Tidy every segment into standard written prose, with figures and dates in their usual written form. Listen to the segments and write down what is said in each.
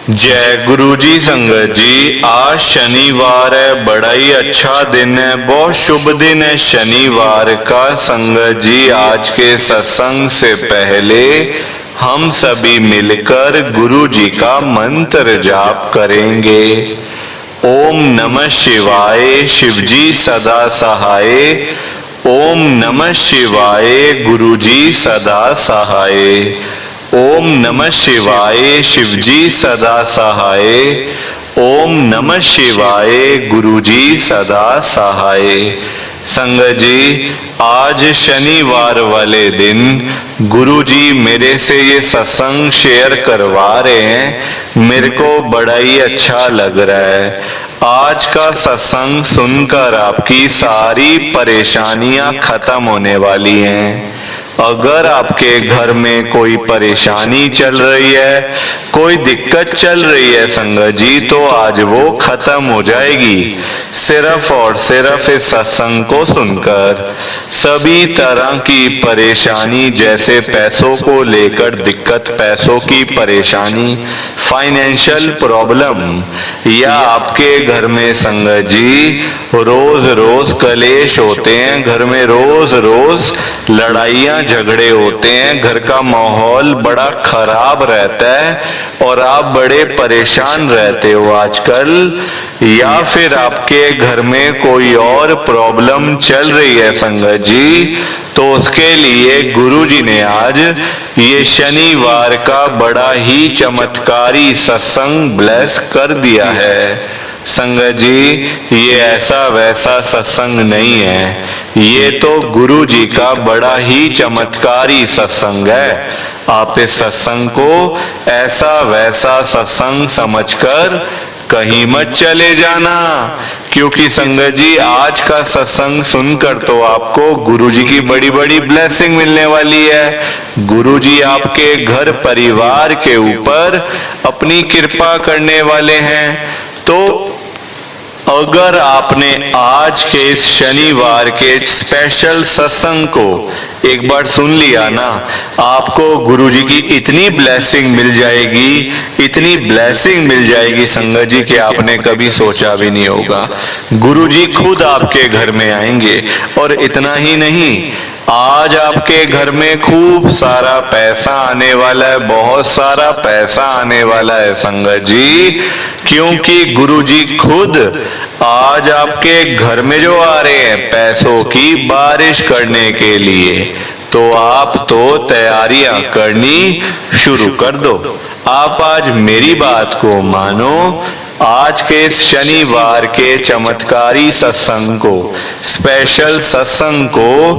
जय गुरु जी। संगत जी, आज शनिवार है, बड़ा ही अच्छा दिन है, बहुत शुभ दिन है शनिवार का। संगत जी, आज के सत्संग से पहले हम सभी मिलकर गुरु जी का मंत्र जाप करेंगे। ओम नमः शिवाय, शिव जी सदा सहाय। ओम नमः शिवाय, गुरु जी सदा सहाय। ओम नमः शिवाय, शिव जी सदा सहाय। ओम नमः शिवाय, गुरु जी सदा सहाय। संगत जी, आज शनिवार वाले दिन गुरु जी मेरे से ये सत्संग शेयर करवा रहे हैं, मेरे को बड़ा ही अच्छा लग रहा है। आज का सत्संग सुनकर आपकी सारी परेशानियां खत्म होने वाली हैं। अगर आपके घर में कोई परेशानी चल रही है, कोई दिक्कत चल रही है संगत जी, तो आज वो खत्म हो जाएगी सिर्फ और सिर्फ इस सत्संग को सुनकर। सभी तरह की परेशानी, जैसे पैसों को लेकर दिक्कत, पैसों की परेशानी, फाइनेंशियल प्रॉब्लम, या आपके घर में संगत जी रोज रोज कलेश होते हैं, घर में रोज रोज लड़ाइयाँ झगड़े होते हैं, घर का माहौल बड़ा खराब रहता है और आप बड़े परेशान रहते हो आजकल, या फिर आपके घर में कोई और प्रॉब्लम चल रही है संगत जी, तो उसके लिए गुरु जी ने आज ये शनिवार का बड़ा ही चमत्कारी सत्संग ब्लेस कर दिया है। संगत जी, ये ऐसा वैसा सत्संग नहीं है, ये तो गुरु जी का बड़ा ही चमत्कारी सत्संग है। आप इस सत्संग को ऐसा वैसा सत्संग समझकर कहीं मत चले जाना, क्योंकि संगत जी आज का सत्संग सुनकर तो आपको गुरु जी की बड़ी बड़ी ब्लेसिंग मिलने वाली है। गुरु जी आपके घर परिवार के ऊपर अपनी कृपा करने वाले हैं। तो अगर आपने आज के इस शनिवार के स्पेशल सत्संग को एक बार सुन लिया ना, आपको गुरु जी की इतनी ब्लेसिंग मिल जाएगी, इतनी ब्लेसिंग मिल जाएगी संगत जी कि आपने कभी सोचा भी नहीं होगा। गुरु जी खुद आपके घर में आएंगे, और इतना ही नहीं, आज आपके घर में खूब सारा पैसा आने वाला है, बहुत सारा पैसा आने वाला है संगत जी, क्योंकि गुरु जी खुद आज आपके घर में जो आ रहे हैं पैसों की बारिश करने के लिए। तो आप तो तैयारियां करनी शुरू कर दो। आप आज मेरी बात को मानो, आज के शनिवार के चमत्कारी सत्संग को, स्पेशल सत्संग को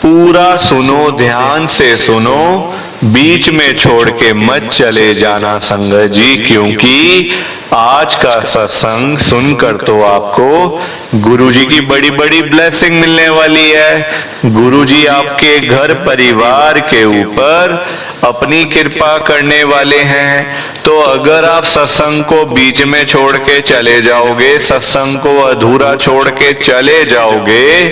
पूरा सुनो, ध्यान से सुनो, बीच में छोड़ के मत चले जाना संगत जी, क्योंकि आज का सत्संग सुनकर तो आपको गुरुजी की बड़ी बड़ी ब्लेसिंग मिलने वाली है। गुरुजी आपके घर परिवार के ऊपर अपनी कृपा करने वाले हैं। तो अगर आप सत्संग को बीच में छोड़ के चले जाओगे, सत्संग को अधूरा छोड़ के चले जाओगे,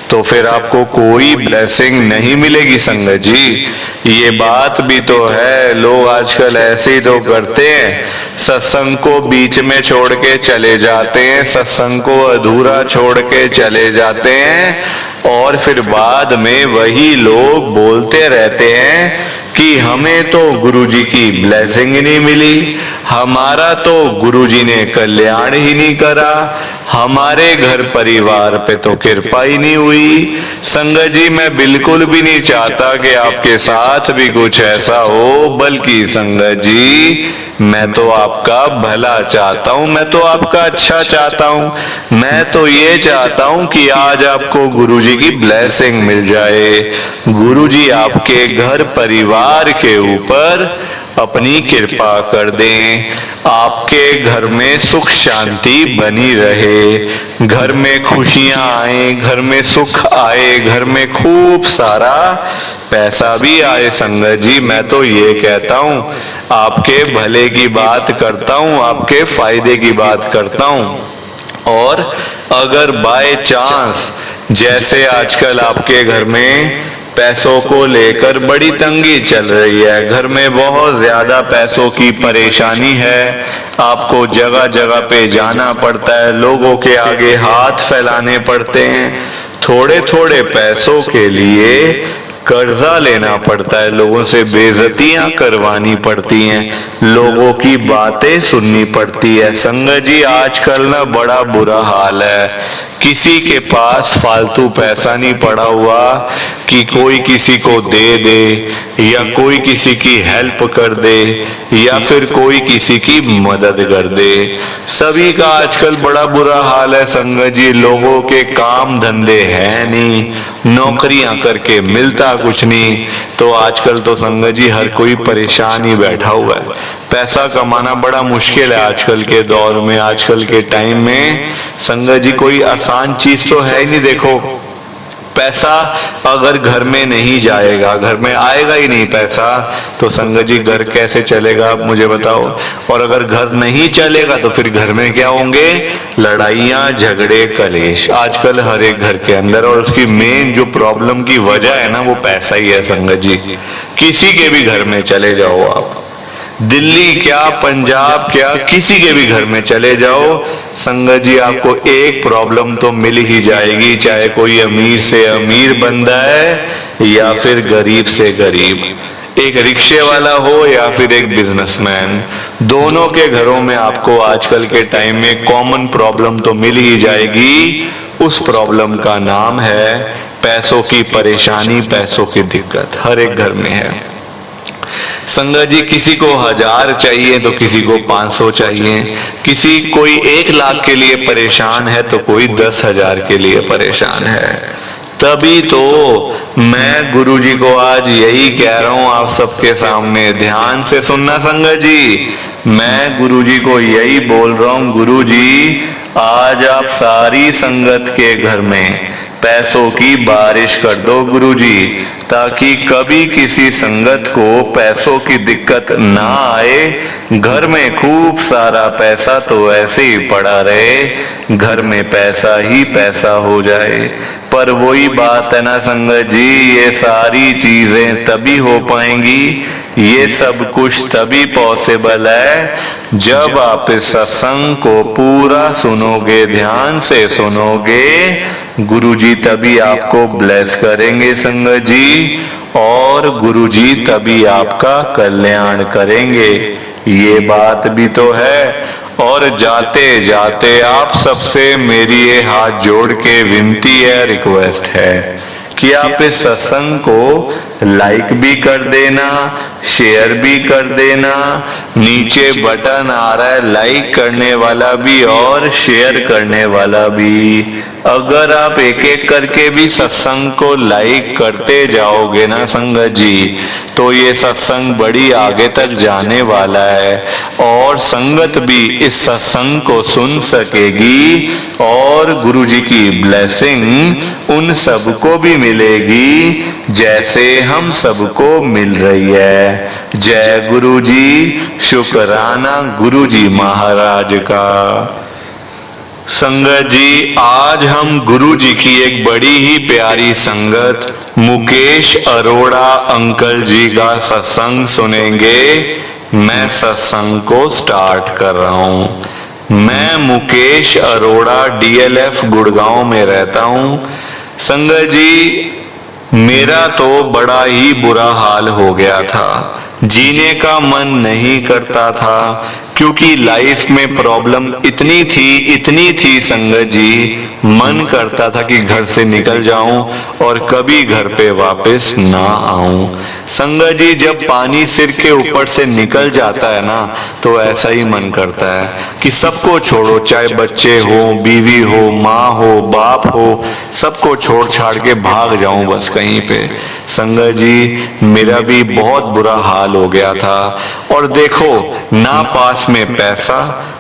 तो फिर आपको कोई ब्लेसिंग नहीं मिलेगी संगत जी। ये बात भी तो है, लोग आजकल ऐसे ही तो करते हैं, सत्संग को बीच में छोड़ के चले जाते हैं, सत्संग को अधूरा छोड़ के चले जाते हैं, और फिर बाद में वही लोग बोलते रहते हैं कि हमें तो गुरुजी की ब्लेसिंग ही नहीं मिली, हमारा तो गुरुजी ने कल्याण ही नहीं करा, हमारे घर परिवार पे तो कृपा ही नहीं हुई। संगत जी, मैं बिल्कुल भी नहीं चाहता कि आपके साथ भी कुछ ऐसा हो, बल्कि संगत जी मैं तो आपका भला चाहता हूँ, मैं तो आपका अच्छा चाहता हूँ। मैं तो ये चाहता हूँ कि आज आपको गुरुजी की ब्लेसिंग मिल जाए, गुरुजी आपके घर परिवार के ऊपर अपनी कृपा कर दें, आपके घर में सुख शांति बनी रहे, घर में खुशियां आए, घर में सुख आए, घर में खूब सारा पैसा भी आए। संगत जी, मैं तो ये कहता हूँ, आपके भले की बात करता हूँ, आपके फायदे की बात करता हूँ। और अगर बाय चांस जैसे आजकल आपके घर में पैसों को लेकर बड़ी तंगी चल रही है, घर में बहुत ज्यादा पैसों की परेशानी है, आपको जगह जगह पे जाना पड़ता है, लोगों के आगे हाथ फैलाने पड़ते हैं, थोड़े थोड़े पैसों के लिए कर्जा लेना पड़ता है, लोगों से बेइज्जतियां करवानी पड़ती हैं, लोगों की बातें सुननी पड़ती है। संगत जी आजकल ना बड़ा बुरा हाल है, किसी के पास फालतू पैसा नहीं पड़ा हुआ कि कोई किसी को दे दे या कोई किसी की हेल्प कर दे या फिर कोई किसी की मदद कर दे। सभी का आजकल बड़ा बुरा हाल है संगत जी, लोगों के काम धंधे हैं नहीं, नौकरियां करके मिलता कुछ नहीं, तो आजकल तो संगत जी हर कोई परेशान ही बैठा हुआ है। पैसा कमाना बड़ा मुश्किल है आजकल के दौर में, आजकल के टाइम में संगत जी कोई आसान चीज तो है ही नहीं। देखो पैसा अगर घर में नहीं जाएगा, घर में आएगा ही नहीं पैसा, तो संगत जी घर कैसे चलेगा आप मुझे बताओ। और अगर घर नहीं चलेगा तो फिर घर में क्या होंगे, लड़ाइयां झगड़े कलेश आजकल हर एक घर के अंदर। और उसकी मेन जो प्रॉब्लम की वजह है ना वो पैसा ही है संगत जी। किसी के भी घर में चले जाओ आप, दिल्ली क्या पंजाब क्या किसी के भी घर में चले जाओ संगत जी, आपको एक प्रॉब्लम तो मिल ही जाएगी, चाहे कोई अमीर से अमीर बंदा है या फिर गरीब से गरीब, एक रिक्शे वाला हो या फिर एक बिजनेसमैन, दोनों के घरों में आपको आजकल के टाइम में कॉमन प्रॉब्लम तो मिल ही जाएगी। उस प्रॉब्लम का नाम है पैसों की परेशानी, पैसों की दिक्कत हर एक घर में है संगत जी। किसी को 1000 चाहिए तो किसी को 500 चाहिए, किसी कोई 1 लाख के लिए परेशान है तो कोई 10,000 के लिए परेशान है। तभी तो मैं गुरुजी को आज यही कह रहा हूं आप सबके सामने, ध्यान से सुनना संगत जी, मैं गुरुजी को यही बोल रहा हूं, गुरुजी आज आप सारी संगत के घर में पैसों की बारिश कर दो गुरुजी, ताकि कभी किसी संगत को पैसों की दिक्कत ना आए। घर में खूब सारा पैसा तो ऐसे ही पड़ा रहे, घर में पैसा ही पैसा हो जाए। पर वही बात है ना संगत जी, ये सारी चीजें तभी हो पाएंगी, ये सब कुछ तभी पॉसिबल है जब आप इस सत्संग को पूरा सुनोगे, ध्यान से सुनोगे। गुरुजी तभी आपको ब्लेस करेंगे संगत जी, और गुरुजी तभी आपका कल्याण करेंगे, ये बात भी तो है। और जाते जाते आप सबसे मेरी ये हाथ जोड़ के विनती है, रिक्वेस्ट है कि आप इस सत्संग को लाइक भी कर देना, शेयर भी कर देना, नीचे बटन आ रहा है लाइक करने वाला भी और शेयर करने वाला भी। अगर आप एक एक करके भी सत्संग को लाइक करते जाओगे ना संगत जी, तो ये सत्संग बड़ी आगे तक जाने वाला है और संगत भी इस सत्संग को सुन सकेगी और गुरुजी की ब्लेसिंग उन सबको भी मिलेगी जैसे हम सबको मिल रही है। जय गुरुजी, शुक्राना गुरुजी महाराज का। संगत जी आज हम गुरुजी की एक बड़ी ही प्यारी संगत मुकेश अरोड़ा अंकल जी का सत्संग सुनेंगे। मैं सत्संग को स्टार्ट कर रहा हूं। मैं मुकेश अरोड़ा DLF गुड़गांव में रहता हूं। संगत जी मेरा तो बड़ा ही बुरा हाल हो गया था, जीने का मन नहीं करता था, क्योंकि लाइफ में प्रॉब्लम इतनी थी संगत जी, मन करता था कि घर से निकल जाऊं और कभी घर पे वापस ना आऊं। संगत जी जब पानी सिर के ऊपर से निकल जाता है ना, तो ऐसा ही मन करता है कि सबको छोड़ो, चाहे बच्चे हो, बीवी हो, माँ हो, बाप हो, सबको छोड़ छाड़ के भाग जाऊं बस कहीं पे। संगत जी मेरा भी बहुत बुरा हाल हो गया था। और देखो ना पास में पैसा,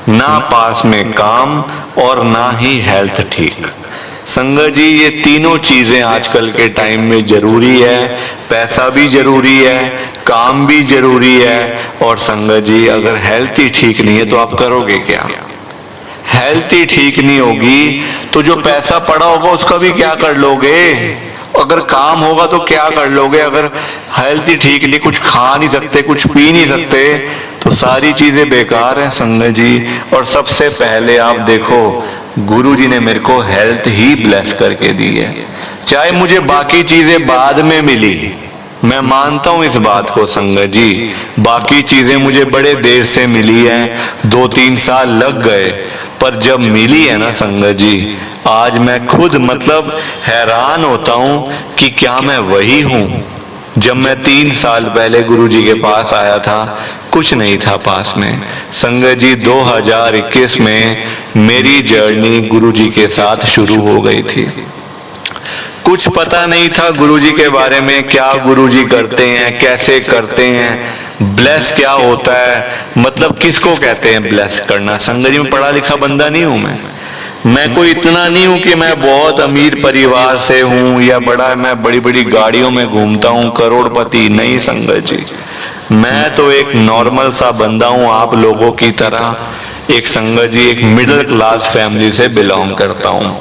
ना पास में काम और ना ही हेल्थ ठीक। संगत जी ये तीनों चीजें आजकल के टाइम में जरूरी है, पैसा भी जरूरी है, काम भी जरूरी है। और संगत जी अगर हेल्थ ही ठीक नहीं है तो आप करोगे क्या? हेल्थ ही ठीक नहीं होगी तो जो पैसा पड़ा होगा उसका भी क्या कर लोगे? अगर काम होगा तो क्या कर लोगे, अगर हेल्थ ही ठीक नहीं, कुछ खा नहीं सकते, कुछ पी नहीं सकते, तो सारी चीजें बेकार हैं संगत जी। और सबसे पहले आप देखो, गुरु जी ने मेरे को हेल्थ ही ब्लेस करके दी है। चाहे मुझे बाकी चीजें बाद में मिली, मैं मानता हूं इस बात को संगत जी, बाकी चीजें मुझे बड़े देर से मिली हैं, 2-3 साल लग गए, पर जब मिली है ना संगत जी, आज मैं खुद मतलब हैरान होता हूं कि क्या मैं वही हूं। जब मैं 3 साल पहले गुरु जी के पास आया था, कुछ नहीं था पास में संगत जी। 2021 में मेरी जर्नी गुरु जी के साथ शुरू हो गई थी। कुछ पता नहीं था गुरुजी के बारे में, क्या गुरुजी करते हैं, कैसे करते हैं, ब्लेस क्या होता है, मतलब किसको कहते हैं ब्लेस करना। संगत जी में पढ़ा लिखा बंदा नहीं हूं मैं कोई इतना नहीं हूं कि मैं बहुत अमीर परिवार से हूं या मैं बड़ी बड़ी गाड़ियों में घूमता हूं, करोड़पति नहीं संगत जी। मैं तो एक नॉर्मल सा बंदा हूं, आप लोगों की तरह एक संगत जी, एक मिडिल क्लास फैमिली से बिलोंग करता हूं।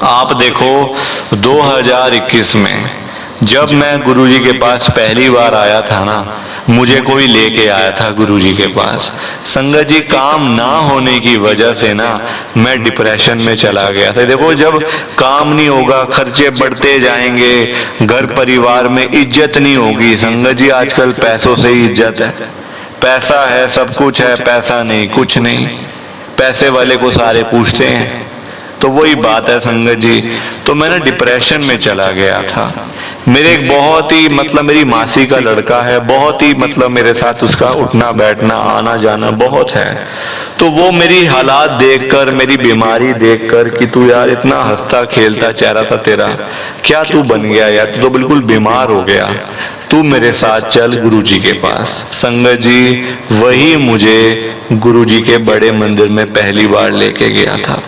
आप देखो 2021 में जब मैं गुरुजी के पास पहली बार आया था ना, मुझे कोई लेके आया था गुरुजी के पास। संगत जी काम ना होने की वजह से ना मैं डिप्रेशन में चला गया था। देखो जब काम नहीं होगा, खर्चे बढ़ते जाएंगे, घर परिवार में इज्जत नहीं होगी। संगत जी आजकल पैसों से ही इज्जत है, पैसा है सब कुछ है, पैसा नहीं कुछ नहीं, पैसे वाले को सारे पूछते हैं। तो वही बात है संगत जी। तो मैं ना डिप्रेशन में चला गया था। मेरे एक बहुत ही मतलब मेरी मासी का लड़का है, बहुत ही मतलब मेरे साथ उसका उठना बैठना आना जाना बहुत है। तो वो मेरी हालात देखकर, मेरी बीमारी देखकर कि तू यार इतना हंसता खेलता चेहरा था तेरा, क्या तू बन गया यार, तू तो बिल्कुल बीमार हो गया, तू मेरे साथ चल गुरुजी के पास। संगत जी वही मुझे गुरुजी के बड़े मंदिर में पहली बार लेके गया था।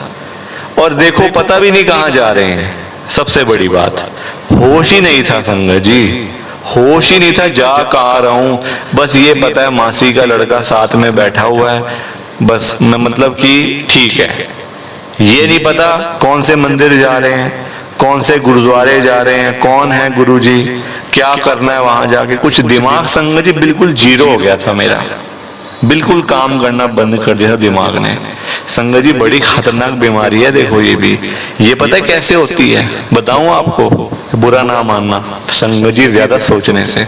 और देखो पता भी नहीं कहाँ जा रहे हैं, सबसे बड़ी बात होश ही नहीं था संगत जी, होश ही नहीं था जा कहाँ रहा हूं। बस ये पता है मासी का लड़का साथ में बैठा हुआ है, बस मैं मतलब कि ठीक है। ये नहीं पता कौन से मंदिर जा रहे हैं, कौन से गुरुद्वारे जा रहे हैं, कौन है गुरुजी, क्या करना है वहां जाके, कुछ दिमाग संगत जी बिल्कुल जीरो हो गया था मेरा, बिल्कुल काम करना बंद कर दिया दिमाग ने। संगत जी बड़ी खतरनाक बीमारी है, देखो ये पता है कैसे होती है, बताऊं आपको, बुरा ना मानना संगत जी ज्यादा सोचने से।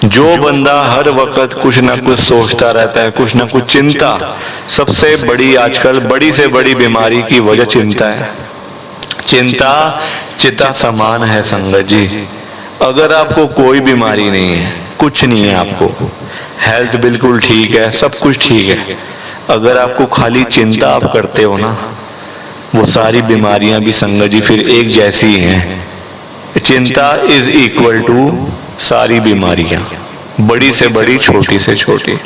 जो बंदा हर वक्त कुछ ना कुछ सोचता रहता है, कुछ ना कुछ चिंता, सबसे बड़ी आजकल बड़ी से बड़ी बीमारी की वजह चिंता है। चिंता चिता समान है संगत जी। अगर आपको कोई बीमारी नहीं है, कुछ नहीं है, आपको हेल्थ बिल्कुल ठीक है, सब कुछ ठीक है, अगर आपको खाली चिंता आप करते हो ना, वो सारी बीमारियां भी संगत जी फिर एक जैसी हैं। चिंता इज इक्वल टू सारी बीमारियां, बड़ी से बड़ी छोटी से छोटी,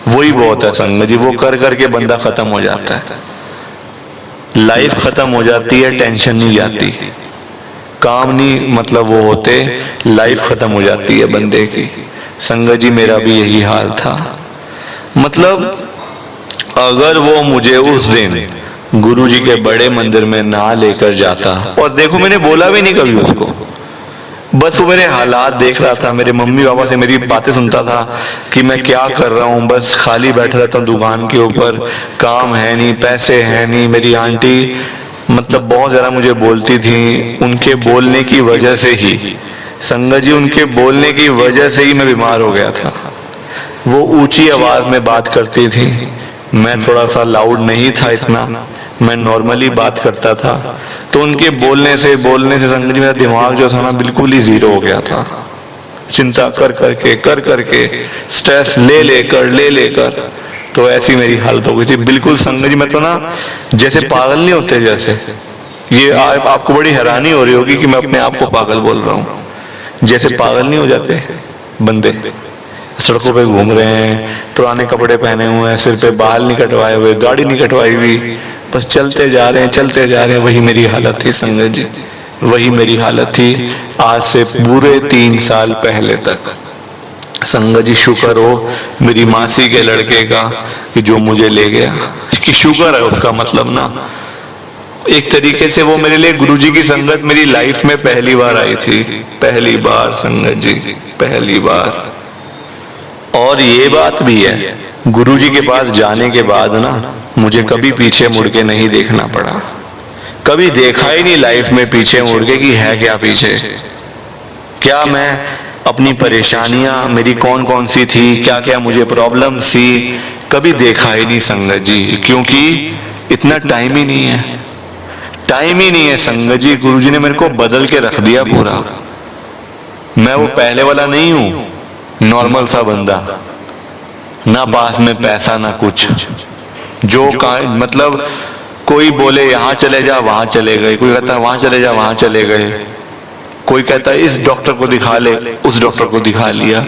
वही बहुत है संगत जी। वो कर करके बंदा खत्म हो जाता है, लाइफ खत्म हो जाती है, टेंशन नहीं जाती, काम नहीं मतलब वो होते, लाइफ खत्म हो जाती है बंदे की। संगत जी मेरा भी यही हाल था। मतलब अगर वो मुझे उस दिन गुरुजी के बड़े मंदिर में ना लेकर जाता, और देखो मैंने बोला भी नहीं कभी उसको, बस वो मेरे हालात देख रहा था, मेरे मम्मी पापा से मेरी बातें सुनता था कि मैं क्या कर रहा हूँ, बस खाली बैठा रहता हूँ दुकान के ऊपर, काम है नहीं, पैसे हैं नहीं। मेरी आंटी मतलब बहुत ज्यादा मुझे बोलती थी, उनके बोलने की वजह से ही संगत जी, उनके बोलने की वजह से ही मैं बीमार हो गया था। वो ऊंची आवाज में बात करती थी, मैं थोड़ा सा लाउड नहीं था इतना, मैं नॉर्मली बात करता था, तो उनके बोलने से संगत जी मेरा दिमाग जो था ना बिल्कुल ही जीरो हो गया था। चिंता कर करके स्ट्रेस ले लेकर तो ऐसी मेरी हालत हो गई थी बिल्कुल संगत जी। मैं तो ना जैसे पागल नहीं होते, जैसे ये आपको बड़ी हैरानी हो रही होगी कि मैं अपने आप को पागल बोल रहा हूँ, जैसे पागल नहीं हो जाते बंदे, सड़कों पे घूम रहे हैं, पुराने कपड़े पहने हुए हैं, सिर पे बाल नहीं कटवाए हुए, दाढ़ी नहीं कटवाई हुई, बस चलते जा रहे हैं। वही मेरी हालत थी संगत जी, वही मेरी हालत थी आज से पूरे 3 साल पहले तक। संगत जी शुक्र हो मेरी मासी के लड़के का कि जो मुझे ले गया, कि शुक्र है उसका, मतलब ना एक तरीके से वो मेरे लिए गुरुजी की संगत मेरी लाइफ में पहली बार आई थी, पहली बार संगत जी, पहली बार। और ये बात भी है, गुरुजी के पास जाने के बाद ना मुझे कभी पीछे मुड़ के नहीं देखना पड़ा, कभी देखा ही नहीं लाइफ में पीछे मुड़ के कि है क्या पीछे, क्या मैं अपनी परेशानियां मेरी कौन कौन सी थी, क्या क्या मुझे प्रॉब्लम्स थी, कभी देखा ही नहीं संगत जी, क्योंकि इतना टाइम ही नहीं है, टाइम ही नहीं है संगत जी। गुरुजी ने मेरे को बदल के रख दिया पूरा। मैं वो पहले वाला नहीं हूं, नॉर्मल सा बंदा, ना पास में पैसा ना कुछ, जो मतलब कोई बोले यहाँ चले जा वहां चले गए, कोई कहता वहां चले जा वहां चले गए, कोई कहता इस डॉक्टर को दिखा ले, उस डॉक्टर को दिखा लिया,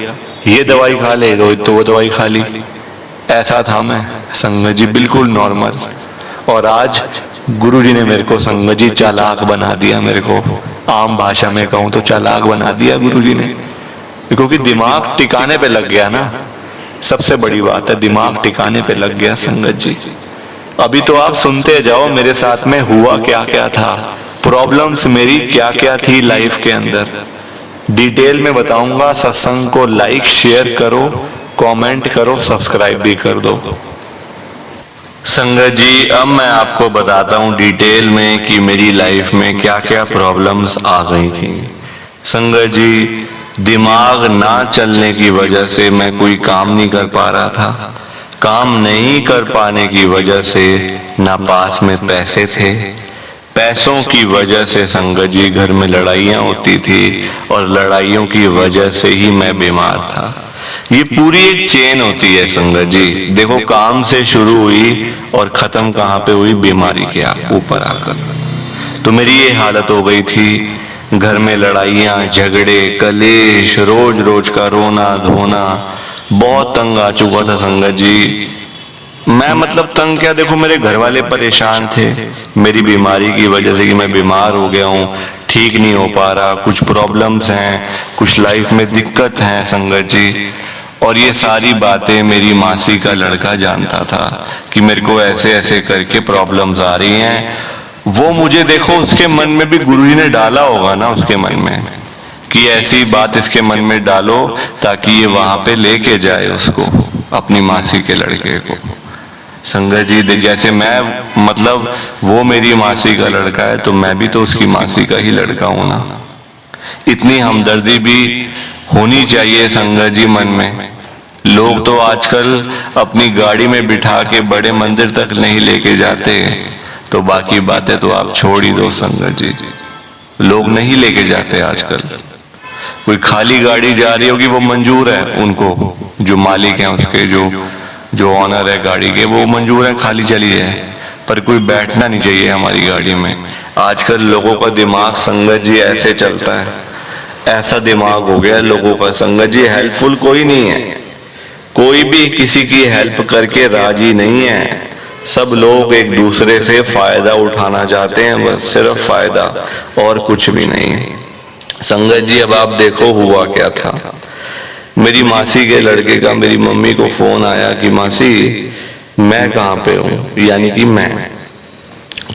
ये दवाई खा ले तो वो दवाई खा ली। ऐसा था मैं संगत जी, बिल्कुल नॉर्मल। और आज गुरुजी ने मेरे को संगत जी चालाक बना दिया, मेरे को आम भाषा में कहूँ तो चालाक बना दिया गुरुजी ने, क्योंकि दिमाग टिकाने पे लग गया ना, सबसे बड़ी बात है दिमाग टिकाने पे लग गया संगत जी। अभी तो आप सुनते जाओ मेरे साथ में हुआ क्या क्या था, प्रॉब्लम्स मेरी क्या क्या थी लाइफ के अंदर, डिटेल में बताऊंगा। सत्संग को लाइक शेयर करो, कमेंट करो, सब्सक्राइब भी कर दो। संगत जी अब मैं आपको बताता हूँ डिटेल में कि मेरी लाइफ में क्या क्या प्रॉब्लम्स आ गई थी। संगत जी दिमाग ना चलने की वजह से मैं कोई काम नहीं कर पा रहा था, काम नहीं कर पाने की वजह से ना पास में पैसे थे, पैसों की वजह से संगत जी घर में लड़ाइयाँ होती थी, और लड़ाइयों की वजह से ही मैं बीमार था। ये पूरी एक चेन होती है संगत जी, देखो काम से शुरू हुई और खत्म कहाँ पे हुई, बीमारी के ऊपर आकर। तो मेरी ये हालत हो गई थी, घर में लड़ाइयाँ झगड़े कलेश, रोज रोज का रोना धोना, बहुत तंग आ चुका था संगत जी मैं। मतलब तंग क्या, देखो मेरे घर वाले परेशान थे मेरी बीमारी की वजह से कि मैं बीमार हो गया हूँ, ठीक नहीं हो पा रहा, कुछ प्रॉब्लम्स हैं, कुछ लाइफ में दिक्कत है संगत जी। और ये सारी बातें मेरी मासी का लड़का जानता था कि मेरे को ऐसे ऐसे करके प्रॉब्लम्स आ रही हैं। वो मुझे देखो उसके मन में भी गुरुजी ने डाला होगा ना, उसके मन में कि ऐसी बात इसके मन में डालो ताकि ये वहां पे लेके जाए उसको, अपनी मासी के लड़के को। संगत जी जैसे मैं, मतलब वो मेरी मासी का लड़का है तो मैं भी तो उसकी मासी का ही लड़का हूं ना। इतनी हमदर्दी भी होनी चाहिए संगत जी मन में। लोग तो आजकल अपनी गाड़ी में बिठा के बड़े मंदिर तक नहीं लेके जाते, तो बाकी बातें तो आप छोड़ ही दो संगत जी, लोग नहीं लेके जाते आजकल। कोई खाली गाड़ी जा रही होगी वो मंजूर है उनको, जो मालिक हैं उसके, जो ऑनर है गाड़ी के, वो मंजूर है खाली चली है, पर कोई बैठना नहीं चाहिए हमारी गाड़ी में। आजकल लोगों का दिमाग संगत जी ऐसे चलता है, ऐसा दिमाग हो गया लोगों का संगत जी, हेल्पफुल कोई नहीं है, कोई भी किसी की हेल्प करके राजी नहीं है। सब लोग एक दूसरे से फायदा उठाना चाहते हैं, बस सिर्फ फायदा और कुछ भी नहीं। संगत जी अब आप देखो हुआ क्या था। मेरी मासी के लड़के का मेरी मम्मी को फोन आया कि मासी मैं कहाँ पे हूँ, यानी कि मैं।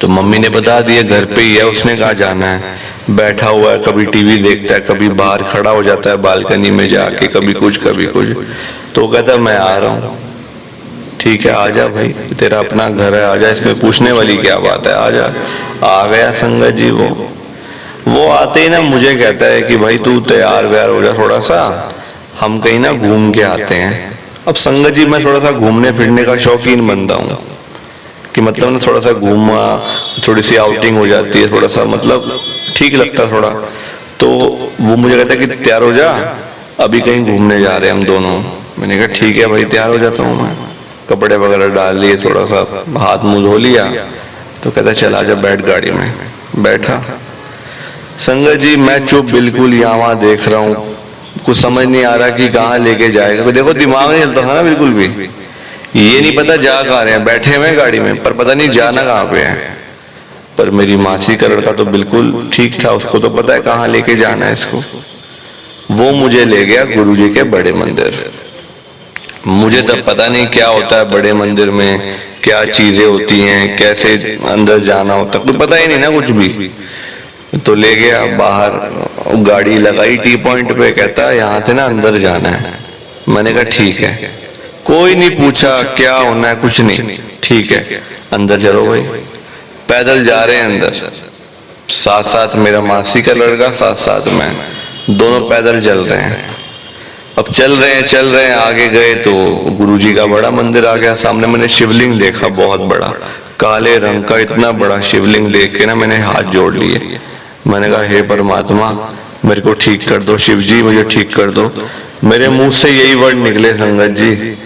तो मम्मी ने बता दिया घर पे ही है, उसने कहा जाना है, बैठा हुआ है, कभी टीवी देखता है, कभी बाहर खड़ा हो जाता है बालकनी में जाके, कभी कुछ कभी कुछ। तो कहता मैं आ रहा हूँ। ठीक है आ जा भाई, तेरा अपना घर है, आ जा, इसमें पूछने वाली क्या बात है, आ जा। आ गया संगत जी। वो आते ही ना मुझे कहता है कि भाई तू तैयार व्यार हो जा, थोड़ा सा हम कहीं ना घूम के आते हैं। अब संगत जी मैं थोड़ा सा घूमने फिरने का शौकीन बंदा हूँ, कि मतलब ना थोड़ा सा घूमा, थोड़ी सी आउटिंग हो जाती है, थोड़ा सा मतलब ठीक लगता है थोड़ा। तो वो मुझे कहता है कि तैयार हो जा, अभी कहीं घूमने जा रहे हैं हम दोनों। मैंने कहा ठीक है भाई तैयार हो जाता हूँ मैं, कपड़े वगैरह डाल लिए, थोड़ा सा हाथ मुंह धो लिया। तो कहता चला जा बैठ गाड़ी में। बैठा। संगत जी मैं चुप बिल्कुल यहाँ वहाँ देख रहा हूँ, कुछ समझ नहीं आ रहा कि कहाँ लेके जाएगा। देखो दिमाग नहीं चलता था ना बिल्कुल भी, ये नहीं पता जा कहाँ रहे हैं, बैठे हुए गाड़ी में पर पता नहीं जाना कहाँ पे है। पर मेरी मासी का लड़का तो बिल्कुल ठीक था, उसको तो पता है कहाँ लेके जाना है इसको। वो मुझे ले गया गुरुजी के बड़े मंदिर। मुझे तब पता नहीं क्या होता है बड़े मंदिर में, क्या चीजें होती हैं, कैसे अंदर जाना होता, कुछ पता ही नहीं ना कुछ भी। तो ले गया बाहर, गाड़ी लगाई टी पॉइंट पे, कहता यहाँ से ना अंदर जाना है। मैंने कहा ठीक है, कोई नहीं पूछा क्या होना है, कुछ नहीं, ठीक है अंदर चलो भाई। पैदल जा रहे हैं अंदर, साथ साथ मेरा मासी का लड़का, साथ साथ मैं, दोनों पैदल चल रहे हैं। अब चल रहे हैं आगे गए तो गुरुजी का बड़ा मंदिर आ गया सामने। मैंने शिवलिंग देखा बहुत बड़ा, काले रंग का इतना बड़ा शिवलिंग देख के ना मैंने हाथ जोड़ लिए। मैंने कहा हे परमात्मा मेरे को ठीक कर दो, शिव जी मुझे ठीक कर दो। मेरे मुंह से यही वर्ड निकले संगत जी,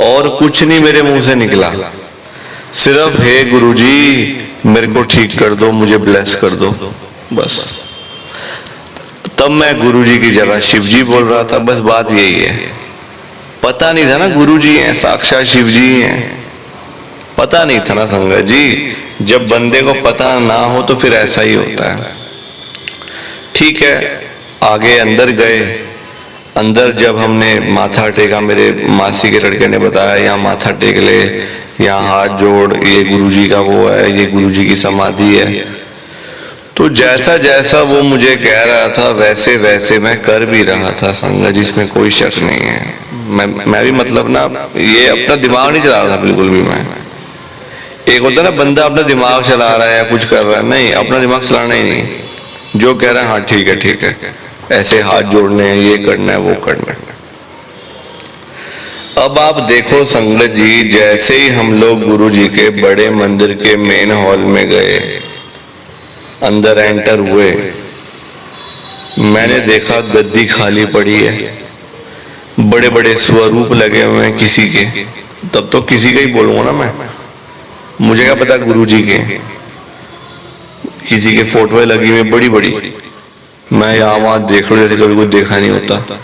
और कुछ नहीं मेरे मुंह से निकला, सिर्फ हे गुरुजी मेरे को ठीक कर दो, मुझे ब्लेस कर दो, बस। तब मैं गुरुजी की जगह शिवजी बोल रहा था, बस बात यही है। पता नहीं था ना गुरुजी हैं, साक्षात शिवजी हैं, पता नहीं था ना संगत जी। जब बंदे को पता ना हो तो फिर ऐसा ही होता है। ठीक है, आगे अंदर गए। अंदर जब हमने माथा टेका, मेरे मासी के लड़के ने बताया यहाँ माथा टेक ले, यहाँ हाथ जोड़, ये गुरुजी का वो है, ये गुरुजी की समाधि है। तो जैसा जैसा वो मुझे कह रहा था वैसे वैसे मैं कर भी रहा था संगत, जिसमें कोई शक नहीं है। मैं भी मतलब ना ये अपना दिमाग नहीं चला रहा था बिल्कुल भी। मैं, एक होता है ना बंदा अपना दिमाग चला रहा है या कुछ कर रहा है, नहीं, अपना दिमाग चलाना ही नहीं, जो कह रहा है हाँ ठीक है ठीक है, ऐसे हाथ जोड़ने हैं, ये करना है वो करना है। अब आप देखो संगत जी, जैसे ही हम लोग गुरु जी के बड़े मंदिर के मेन हॉल में गए, अंदर एंटर हुए, मैंने देखा गद्दी खाली पड़ी है, बड़े बड़े स्वरूप लगे हुए हैं किसी के। तब तो किसी का ही बोलूंगा ना मैं, मुझे क्या पता गुरुजी के, किसी के फोटो लगी हुई बड़ी बड़ी। मैं यहाँ वहां देख रहा हूँ जैसे कभी कुछ देखा नहीं होता।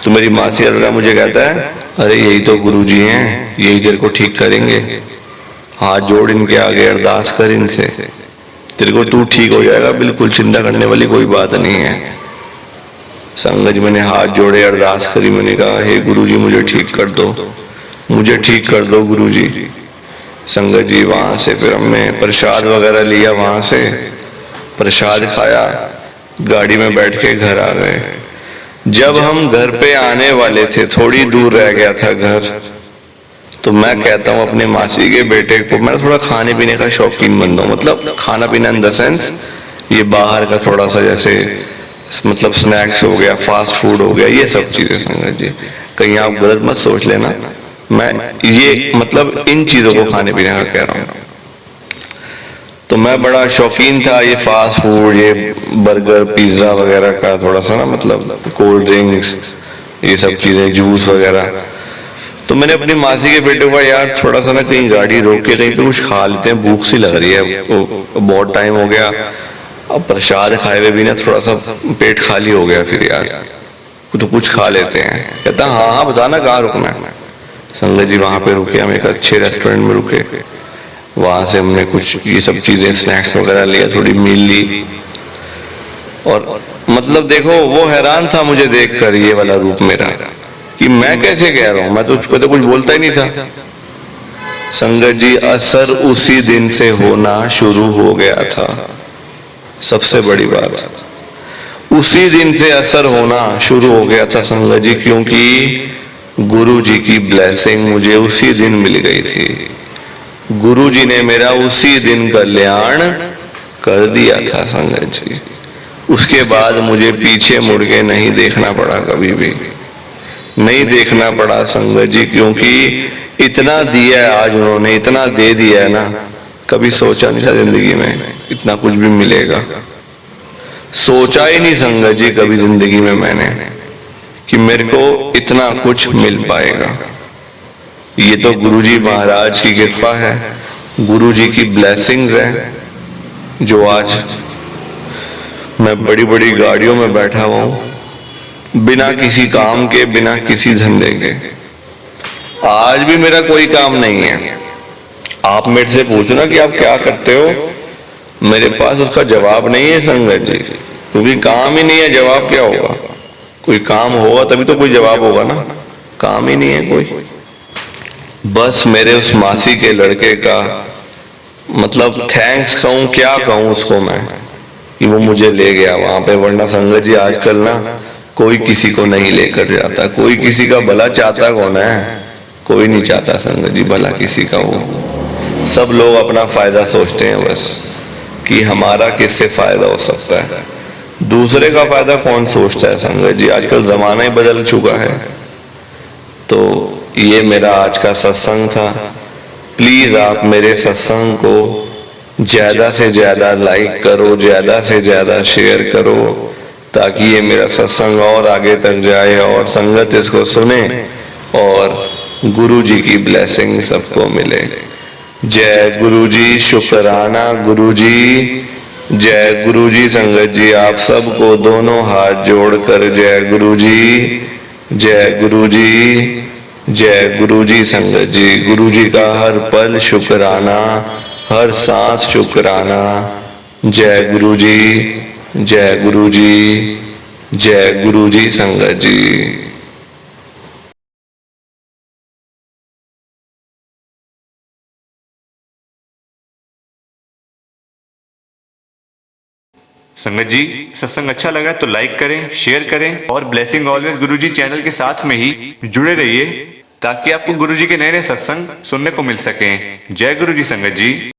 तो मेरी मासी लड़का मुझे कहता है अरे यही तो गुरुजी हैं, यही तेरे को ठीक करेंगे, हाथ जोड़ इनके आगे, अरदास कर इनसे, तेरे को तू ठीक हो जाएगा, बिल्कुल चिंता करने वाली कोई बात नहीं है। संगत जी मैंने हाथ जोड़े, अरदास करी, मैंने कहा हे गुरुजी मुझे ठीक कर दो, मुझे ठीक कर दो गुरुजी। संगत जी वहां से फिर हमने प्रसाद वगैरह लिया, वहां से प्रसाद खाया, गाड़ी में बैठ के घर आ गए। जब हम घर पे आने वाले थे, थोड़ी दूर रह गया था घर, तो मैं कहता हूँ अपने मासी के बेटे को, मैं थोड़ा खाने पीने का शौकीन बंदा हूँ, मतलब खाना पीना इन द सेंस ये बाहर का थोड़ा सा, जैसे मतलब स्नैक्स हो गया, फास्ट फूड हो गया, ये सब चीजें। संगत जी कहीं आप गलत मत सोच लेना, मैं ये मतलब इन चीजों को खाने पीने का कह रहा हूँ। तो मैं बड़ा शौकीन था ये फास्ट फूड, ये बर्गर पिज्जा वगैरह का, थोड़ा सा ना मतलब कोल्ड ड्रिंक्स, ये सब चीजें, जूस वगैरह। तो मैंने अपनी मासी के बेटे को यार थोड़ा सा ना कहीं गाड़ी रोक के कहीं पे कुछ खा लेते हैं, भूख सी लग रही है, बहुत टाइम हो गया, अब प्रसाद खाए हुए भी ना थोड़ा सा पेट खाली हो गया, फिर यार तो कुछ खा लेते हैं। कहता हाँ हाँ बताना कहाँ रुकना है। संगत जी वहां पे रुके, हम एक अच्छे रेस्टोरेंट में रुके, वहां से हमने कुछ ये सब चीजें स्नैक्स वगैरह लिया, थोड़ी मील ली। और मतलब देखो वो हैरान था मुझे देखकर, ये वाला रूप मेरा, कि मैं कैसे कह रहा हूं, मैं तो उसको तो कुछ बोलता ही नहीं था। संगत जी असर उसी दिन से होना शुरू हो गया था, सबसे बड़ी बात, उसी दिन से असर होना शुरू हो गया था संगत जी, क्योंकि गुरु जी की ब्लेसिंग मुझे उसी दिन मिल गई थी। गुरु जी ने मेरा उसी दिन कल्याण कर दिया था संगत जी। उसके बाद मुझे पीछे मुड़ के नहीं देखना पड़ा, कभी भी नहीं देखना पड़ा संगत जी, क्योंकि इतना दिया है आज उन्होंने, इतना दे दिया है ना, कभी सोचा नहीं था जिंदगी में इतना कुछ भी मिलेगा। सोचा ही नहीं संगत जी कभी जिंदगी में मैंने कि मेरे को इतना कुछ मिल पाएगा। ये तो गुरुजी महाराज की कृपा है, गुरुजी की ब्लेसिंग्स है, जो आज मैं बड़ी बड़ी गाड़ियों में बैठा हुआ हूं, बिना किसी काम के, बिना किसी धंधे के। आज भी मेरा कोई काम नहीं है। आप मेरे से पूछो ना कि आप क्या करते हो, मेरे पास उसका जवाब नहीं है संगत जी, क्योंकि काम ही नहीं है, जवाब क्या होगा। कोई काम होगा तभी तो कोई जवाब होगा ना, काम ही नहीं है कोई। बस मेरे उस मासी के लड़के का मतलब थैंक्स कहूँ क्या कहूँ उसको मैं, कि वो मुझे ले गया वहां पे। वरना संगत जी आजकल ना कोई किसी को नहीं लेकर जाता, कोई किसी का भला चाहता कौन है? कोई नहीं चाहता संगत जी भला किसी का। वो सब लोग अपना फायदा सोचते हैं बस, कि हमारा किससे फायदा हो सकता है। दूसरे का फायदा कौन सोचता है संगत जी? आजकल जमाना ही बदल चुका है। तो ये मेरा आज का सत्संग था। प्लीज आप मेरे सत्संग को ज्यादा से ज्यादा लाइक करो, ज्यादा से ज्यादा शेयर करो, ताकि ये मेरा सत्संग और आगे तक जाए और संगत इसको सुने और गुरु जी की ब्लेसिंग सबको मिले। जय गुरु जी, शुक्राना गुरु जी, जय गुरु जी। संगत जी आप सबको दोनों हाथ जोड़कर जय गुरु जी, जय गुरु जी, जय गुरु जी। संगत जी गुरु जी का हर पल शुक्राना, हर सांस शुक्राना। जय गुरु जी, जय गुरु जी, जय गुरु जी। संगत जी संगत जी सत्संग अच्छा लगा तो लाइक करें, शेयर करें और ब्लेसिंग ऑलवेज गुरुजी चैनल के साथ में ही जुड़े रहिए, ताकि आपको गुरुजी के नए नए सत्संग सुनने को मिल सकें। जय गुरु जी संगत जी।